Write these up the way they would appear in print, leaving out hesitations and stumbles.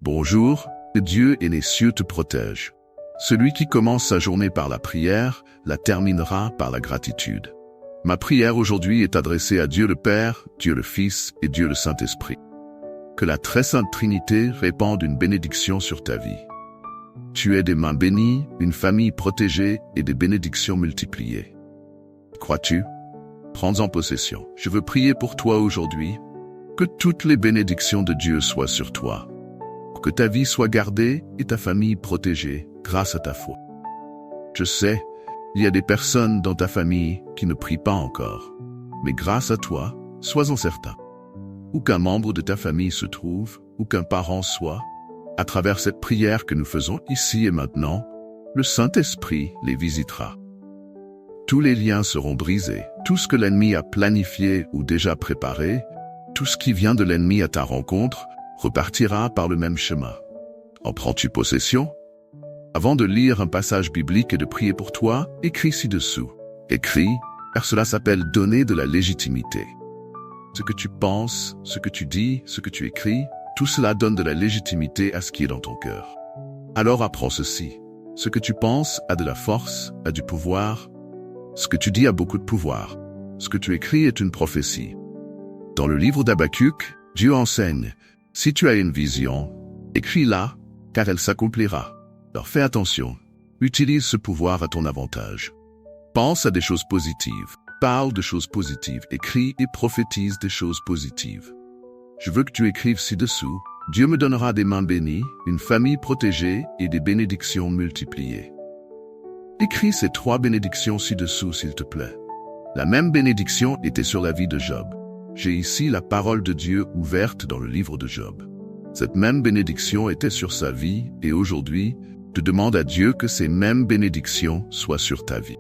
Bonjour, que Dieu et les cieux te protègent. Celui qui commence sa journée par la prière, la terminera par la gratitude. Ma prière aujourd'hui est adressée à Dieu le Père, Dieu le Fils et Dieu le Saint-Esprit. Que la très sainte Trinité répande une bénédiction sur ta vie. Tu es des mains bénies, une famille protégée et des bénédictions multipliées. Crois-tu? Prends-en possession. Je veux prier pour toi aujourd'hui. Que toutes les bénédictions de Dieu soient sur toi. Que ta vie soit gardée et ta famille protégée grâce à ta foi. Je sais, il y a des personnes dans ta famille qui ne prient pas encore. Mais grâce à toi, sois-en certain. Où qu'un membre de ta famille se trouve, où qu'un parent soit, à travers cette prière que nous faisons ici et maintenant, le Saint-Esprit les visitera. Tous les liens seront brisés. Tout ce que l'ennemi a planifié ou déjà préparé, tout ce qui vient de l'ennemi à ta rencontre, repartira par le même chemin. En prends-tu possession? Avant de lire un passage biblique et de prier pour toi, écris ci-dessous. Écris, car cela s'appelle donner de la légitimité. Ce que tu penses, ce que tu dis, ce que tu écris, tout cela donne de la légitimité à ce qui est dans ton cœur. Alors apprends ceci. Ce que tu penses a de la force, a du pouvoir. Ce que tu dis a beaucoup de pouvoir. Ce que tu écris est une prophétie. Dans le livre d'Habacuc, Dieu enseigne, si tu as une vision, écris-la, car elle s'accomplira. Alors fais attention, utilise ce pouvoir à ton avantage. Pense à des choses positives, parle de choses positives, écris et prophétise des choses positives. Je veux que tu écrives ci-dessous, Dieu me donnera des mains bénies, une famille protégée et des bénédictions multipliées. Écris ces 3 bénédictions ci-dessous, s'il te plaît. La même bénédiction était sur la vie de Job. J'ai ici la parole de Dieu ouverte dans le livre de Job. Cette même bénédiction était sur sa vie et aujourd'hui, je demande à Dieu que ces mêmes bénédictions soient sur ta vie.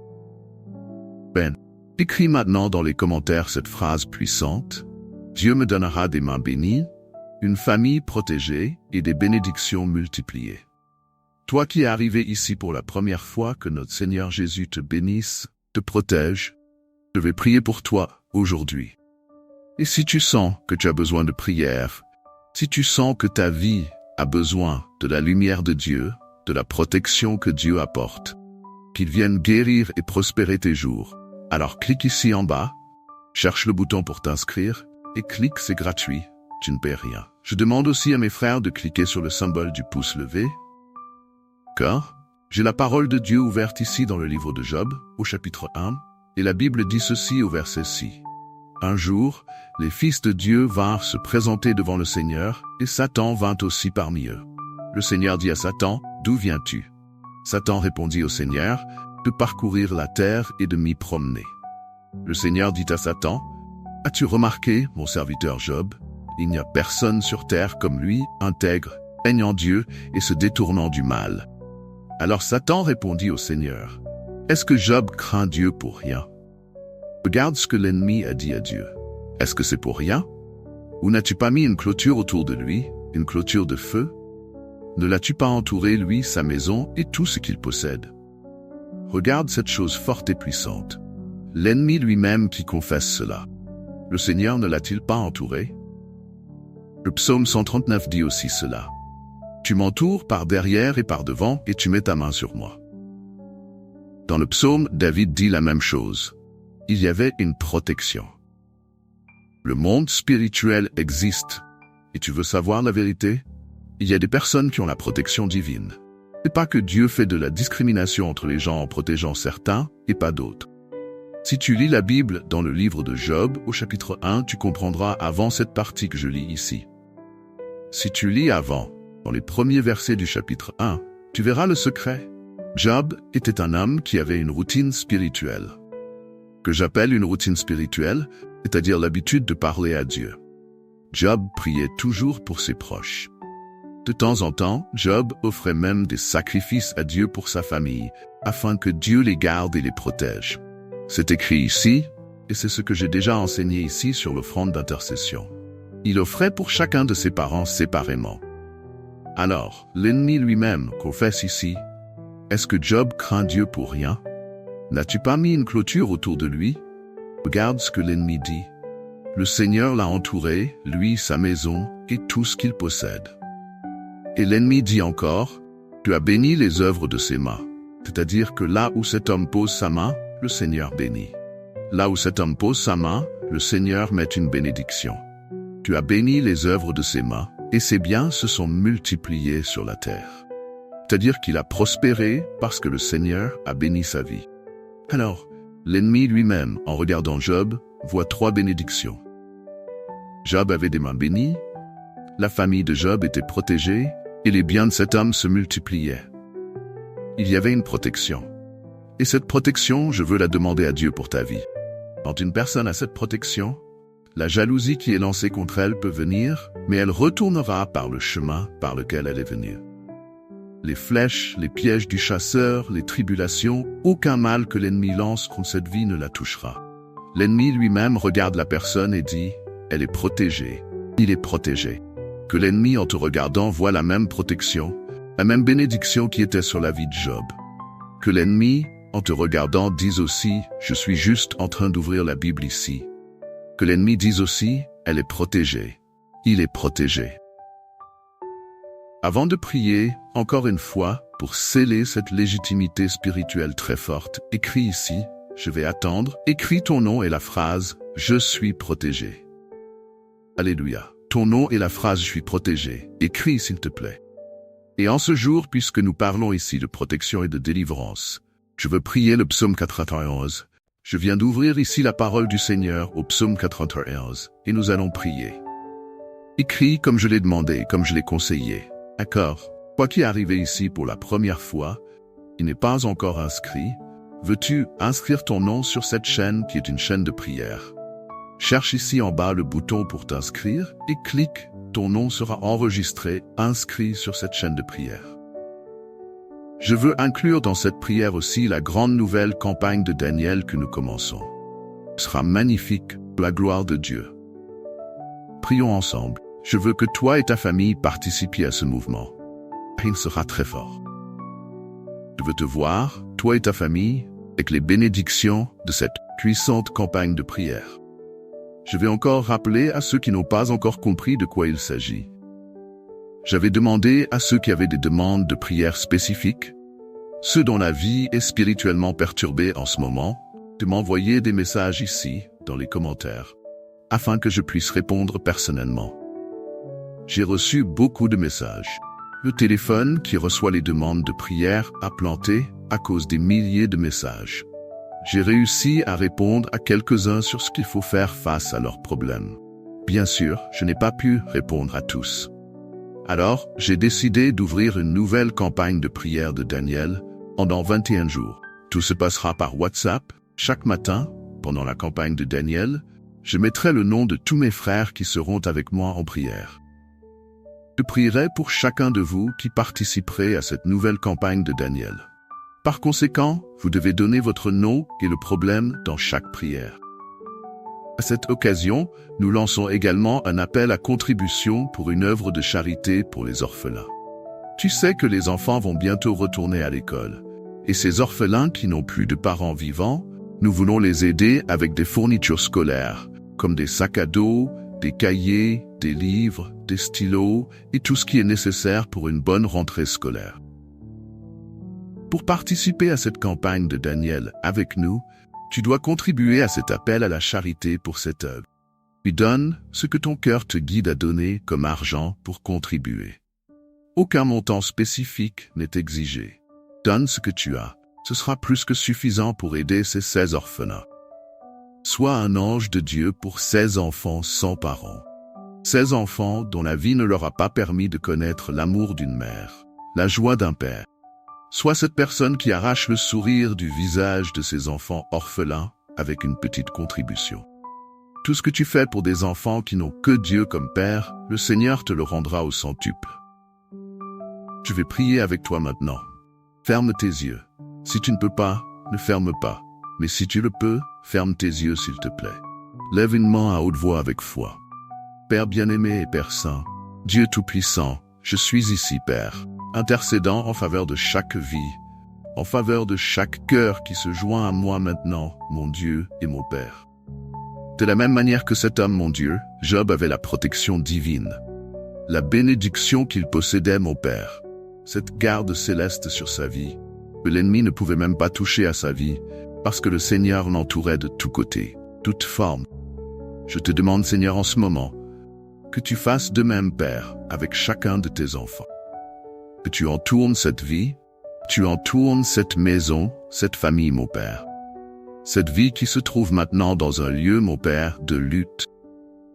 Écris maintenant dans les commentaires cette phrase puissante. Dieu me donnera des mains bénies, une famille protégée et des bénédictions multipliées. Toi qui es arrivé ici pour la première fois, que notre Seigneur Jésus te bénisse, te protège. Je vais prier pour toi aujourd'hui. Et si tu sens que tu as besoin de prière, si tu sens que ta vie a besoin de la lumière de Dieu, de la protection que Dieu apporte, qu'il vienne guérir et prospérer tes jours, alors clique ici en bas, cherche le bouton pour t'inscrire, et clique, c'est gratuit, tu ne paies rien. Je demande aussi à mes frères de cliquer sur le symbole du pouce levé, car j'ai la parole de Dieu ouverte ici dans le livre de Job, au chapitre 1, et la Bible dit ceci au verset 6. Un jour, les fils de Dieu vinrent se présenter devant le Seigneur, et Satan vint aussi parmi eux. Le Seigneur dit à Satan, « D'où viens-tu » Satan répondit au Seigneur, « De parcourir la terre et de m'y promener. » Le Seigneur dit à Satan, « As-tu remarqué, mon serviteur Job, il n'y a personne sur terre comme lui, intègre, craignant Dieu et se détournant du mal. » Alors Satan répondit au Seigneur, « Est-ce que Job craint Dieu pour rien? Regarde ce que l'ennemi a dit à Dieu. Est-ce que c'est pour rien? Ou n'as-tu pas mis une clôture autour de lui, une clôture de feu? Ne l'as-tu pas entouré, lui, sa maison et tout ce qu'il possède? Regarde cette chose forte et puissante. L'ennemi lui-même qui confesse cela. Le Seigneur ne l'a-t-il pas entouré? Le psaume 139 dit aussi cela. Tu m'entoures par derrière et par devant et tu mets ta main sur moi. Dans le psaume, David dit la même chose. Il y avait une protection. Le monde spirituel existe. Et tu veux savoir la vérité? Il y a des personnes qui ont la protection divine. C'est pas que Dieu fait de la discrimination entre les gens en protégeant certains et pas d'autres. Si tu lis la Bible dans le livre de Job, au chapitre 1, tu comprendras avant cette partie que je lis ici. Si tu lis avant, dans les premiers versets du chapitre 1, tu verras le secret. Job était un homme qui avait une routine spirituelle. Que j'appelle une routine spirituelle, c'est-à-dire l'habitude de parler à Dieu. Job priait toujours pour ses proches. De temps en temps, Job offrait même des sacrifices à Dieu pour sa famille, afin que Dieu les garde et les protège. C'est écrit ici, et c'est ce que j'ai déjà enseigné ici sur l'offrande d'intercession. Il offrait pour chacun de ses parents séparément. Alors, l'ennemi lui-même confesse ici, « Est-ce que Job craint Dieu pour rien? N'as-tu pas mis une clôture autour de lui? » Regarde ce que l'ennemi dit. Le Seigneur l'a entouré, lui, sa maison, et tout ce qu'il possède. Et l'ennemi dit encore, tu as béni les œuvres de ses mains. C'est-à-dire que là où cet homme pose sa main, le Seigneur bénit. Là où cet homme pose sa main, le Seigneur met une bénédiction. Tu as béni les œuvres de ses mains, et ses biens se sont multipliés sur la terre. C'est-à-dire qu'il a prospéré parce que le Seigneur a béni sa vie. Alors, l'ennemi lui-même, en regardant Job, voit 3 bénédictions. Job avait des mains bénies, la famille de Job était protégée, et les biens de cet homme se multipliaient. Il y avait une protection. Et cette protection, je veux la demander à Dieu pour ta vie. Quand une personne a cette protection, la jalousie qui est lancée contre elle peut venir, mais elle retournera par le chemin par lequel elle est venue. Les flèches, les pièges du chasseur, les tribulations, aucun mal que l'ennemi lance contre cette vie ne la touchera. L'ennemi lui-même regarde la personne et dit « Elle est protégée, il est protégé ». Que l'ennemi en te regardant voit la même protection, la même bénédiction qui était sur la vie de Job. Que l'ennemi, en te regardant, dise aussi « Je suis juste en train d'ouvrir la Bible ici ». Que l'ennemi dise aussi « Elle est protégée, il est protégé ». Avant de prier, encore une fois, pour sceller cette légitimité spirituelle très forte, écris ici, je vais attendre, écris ton nom et la phrase « Je suis protégé ». Alléluia. Ton nom et la phrase « Je suis protégé ». Écris s'il te plaît. Et en ce jour, puisque nous parlons ici de protection et de délivrance, je veux prier le psaume 91. Je viens d'ouvrir ici la parole du Seigneur au psaume 91, et nous allons prier. Écris comme je l'ai demandé, comme je l'ai conseillé. D'accord. Toi qui es arrivé ici pour la première fois, qui n'est pas encore inscrit, veux-tu inscrire ton nom sur cette chaîne qui est une chaîne de prière? Cherche ici en bas le bouton pour t'inscrire et clique, ton nom sera enregistré, inscrit sur cette chaîne de prière. Je veux inclure dans cette prière aussi la grande nouvelle campagne de Daniel que nous commençons. Ce sera magnifique, la gloire de Dieu. Prions ensemble. Je veux que toi et ta famille participiez à ce mouvement. Il sera très fort. Je veux te voir, toi et ta famille, avec les bénédictions de cette puissante campagne de prière. Je vais encore rappeler à ceux qui n'ont pas encore compris de quoi il s'agit. J'avais demandé à ceux qui avaient des demandes de prière spécifiques, ceux dont la vie est spirituellement perturbée en ce moment, de m'envoyer des messages ici, dans les commentaires, afin que je puisse répondre personnellement. J'ai reçu beaucoup de messages. Le téléphone qui reçoit les demandes de prière a planté à cause des milliers de messages. J'ai réussi à répondre à quelques-uns sur ce qu'il faut faire face à leurs problèmes. Bien sûr, je n'ai pas pu répondre à tous. Alors, j'ai décidé d'ouvrir une nouvelle campagne de prière de Daniel pendant 21 jours. Tout se passera par WhatsApp. Chaque matin, pendant la campagne de Daniel, je mettrai le nom de tous mes frères qui seront avec moi en prière. Je prierai pour chacun de vous qui participerez à cette nouvelle campagne de Daniel. Par conséquent, vous devez donner votre nom et le problème dans chaque prière. À cette occasion, nous lançons également un appel à contribution pour une œuvre de charité pour les orphelins. Tu sais que les enfants vont bientôt retourner à l'école, et ces orphelins qui n'ont plus de parents vivants, nous voulons les aider avec des fournitures scolaires, comme des sacs à dos, des cahiers, des livres, des stylos et tout ce qui est nécessaire pour une bonne rentrée scolaire. Pour participer à cette campagne de Daniel avec nous, tu dois contribuer à cet appel à la charité pour cette œuvre. Puis donne ce que ton cœur te guide à donner comme argent pour contribuer. Aucun montant spécifique n'est exigé. Donne ce que tu as. Ce sera plus que suffisant pour aider ces 16 orphelins. Sois un ange de Dieu pour 16 enfants sans parents. 16 enfants dont la vie ne leur a pas permis de connaître l'amour d'une mère, la joie d'un père. Sois cette personne qui arrache le sourire du visage de ces enfants orphelins avec une petite contribution. Tout ce que tu fais pour des enfants qui n'ont que Dieu comme Père, le Seigneur te le rendra au centuple. Je vais prier avec toi maintenant. Ferme tes yeux. Si tu ne peux pas, ne ferme pas. Mais si tu le peux, ferme tes yeux s'il te plaît. Lève une main à haute voix avec foi. Père bien-aimé et Père saint, Dieu tout-puissant, je suis ici, Père, intercédant en faveur de chaque vie, en faveur de chaque cœur qui se joint à moi maintenant, mon Dieu et mon Père. De la même manière que cet homme, mon Dieu, Job avait la protection divine. la bénédiction qu'il possédait, mon Père, cette garde céleste sur sa vie, que l'ennemi ne pouvait même pas toucher à sa vie, parce que le Seigneur l'entourait de tous côtés, toute forme. Je te demande, Seigneur, en ce moment, que tu fasses de même, Père, avec chacun de tes enfants. Que tu entournes cette vie, tu entournes cette maison, cette famille, mon Père. Cette vie qui se trouve maintenant dans un lieu, mon Père, de lutte.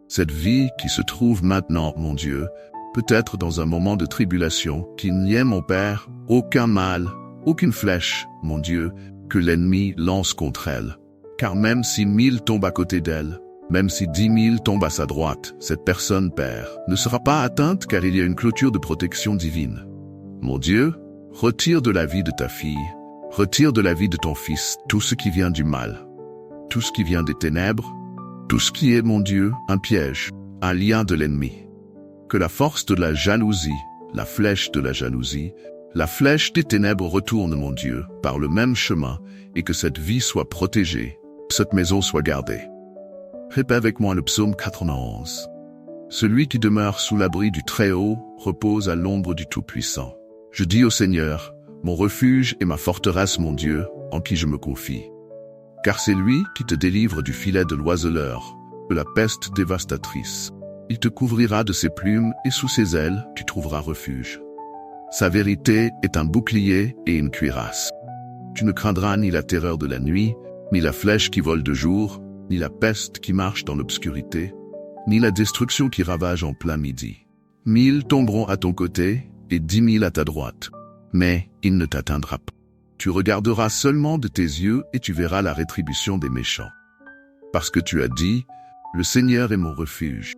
Cette vie qui se trouve maintenant, mon Dieu, peut-être dans un moment de tribulation, qu'il n'y ait, mon Père, aucun mal, aucune flèche, mon Dieu, que l'ennemi lance contre elle. Car même si 1000 tombent à côté d'elle, même si 10 000 tombent à sa droite, cette personne, Père, ne sera pas atteinte car il y a une clôture de protection divine. Mon Dieu, retire de la vie de ta fille, retire de la vie de ton fils tout ce qui vient du mal, tout ce qui vient des ténèbres, tout ce qui est, mon Dieu, un piège, un lien de l'ennemi. Que la force de la jalousie, la flèche de la jalousie, la flèche des ténèbres retourne, mon Dieu, par le même chemin et que cette vie soit protégée, cette maison soit gardée. Répète avec moi le psaume 91. Celui qui demeure sous l'abri du Très-Haut repose à l'ombre du Tout-Puissant. Je dis au Seigneur, mon refuge et ma forteresse, mon Dieu, en qui je me confie. Car c'est lui qui te délivre du filet de l'oiseleur, de la peste dévastatrice. Il te couvrira de ses plumes et sous ses ailes, tu trouveras refuge. Sa vérité est un bouclier et une cuirasse. Tu ne craindras ni la terreur de la nuit, ni la flèche qui vole de jour, ni la peste qui marche dans l'obscurité, ni la destruction qui ravage en plein midi. 1000 tomberont à ton côté et 10 000 à ta droite, mais il ne t'atteindra pas. Tu regarderas seulement de tes yeux et tu verras la rétribution des méchants. Parce que tu as dit, le Seigneur est mon refuge.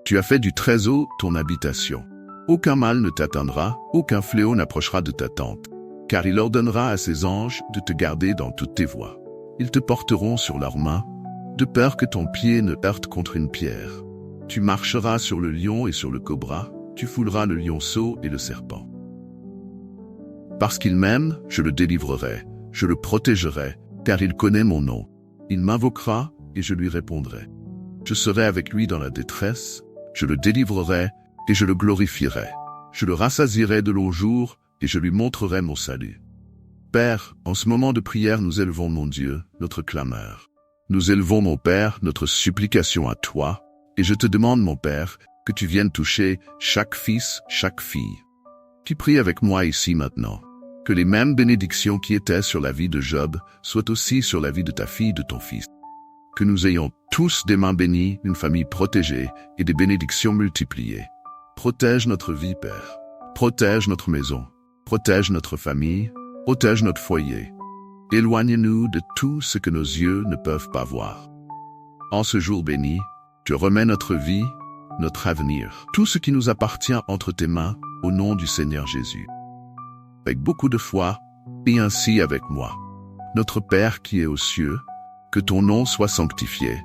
Tu as fait du Très-Haut ton habitation. Aucun mal ne t'atteindra, aucun fléau n'approchera de ta tente, car il ordonnera à ses anges de te garder dans toutes tes voies. Ils te porteront sur leurs mains, de peur que ton pied ne heurte contre une pierre. Tu marcheras sur le lion et sur le cobra, tu fouleras le lionceau et le serpent. Parce qu'il m'aime, je le délivrerai, je le protégerai, car il connaît mon nom. Il m'invoquera et je lui répondrai. Je serai avec lui dans la détresse, je le délivrerai et je le glorifierai. Je le rassasierai de longs jours et je lui montrerai mon salut. Père, en ce moment de prière, nous élevons, mon Dieu, notre clameur. Nous élevons, mon Père, notre supplication à toi, et je te demande, mon Père, que tu viennes toucher chaque fils, chaque fille. Tu pries avec moi ici maintenant, que les mêmes bénédictions qui étaient sur la vie de Job soient aussi sur la vie de ta fille, de ton fils. Que nous ayons tous des mains bénies, une famille protégée et des bénédictions multipliées. Protège notre vie, Père. Protège notre maison. Protège notre famille. Protège notre foyer. Éloigne-nous de tout ce que nos yeux ne peuvent pas voir. En ce jour béni, tu remets notre vie, notre avenir, tout ce qui nous appartient entre tes mains, au nom du Seigneur Jésus. Avec beaucoup de foi, et ainsi avec moi. Notre Père qui est aux cieux, que ton nom soit sanctifié,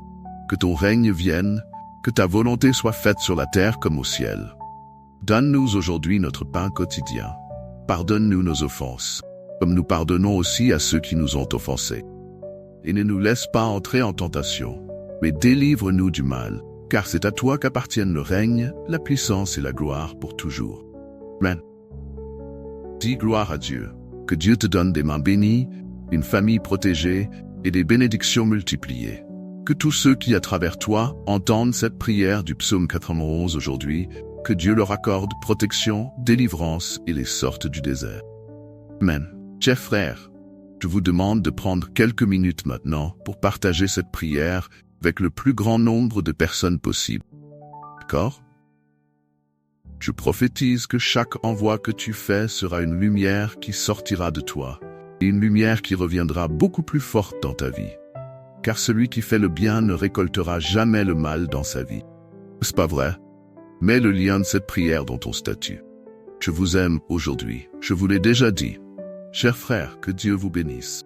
que ton règne vienne, que ta volonté soit faite sur la terre comme au ciel. Donne-nous aujourd'hui notre pain quotidien. Pardonne-nous nos offenses, comme nous pardonnons aussi à ceux qui nous ont offensés. Et ne nous laisse pas entrer en tentation, mais délivre-nous du mal, car c'est à toi qu'appartiennent le règne, la puissance et la gloire pour toujours. Amen. Dis gloire à Dieu, que Dieu te donne des mains bénies, une famille protégée et des bénédictions multipliées. Que tous ceux qui, à travers toi, entendent cette prière du psaume 91 aujourd'hui, que Dieu leur accorde protection, délivrance et les sorte du désert. Amen. Chers frères, je vous demande de prendre quelques minutes maintenant pour partager cette prière avec le plus grand nombre de personnes possible. D'accord? Je prophétise que chaque envoi que tu fais sera une lumière qui sortira de toi, et une lumière qui reviendra beaucoup plus forte dans ta vie. Car celui qui fait le bien ne récoltera jamais le mal dans sa vie. C'est pas vrai? Mets le lien de cette prière dans ton statut. Je vous aime aujourd'hui, je vous l'ai déjà dit. Chers frères, que Dieu vous bénisse.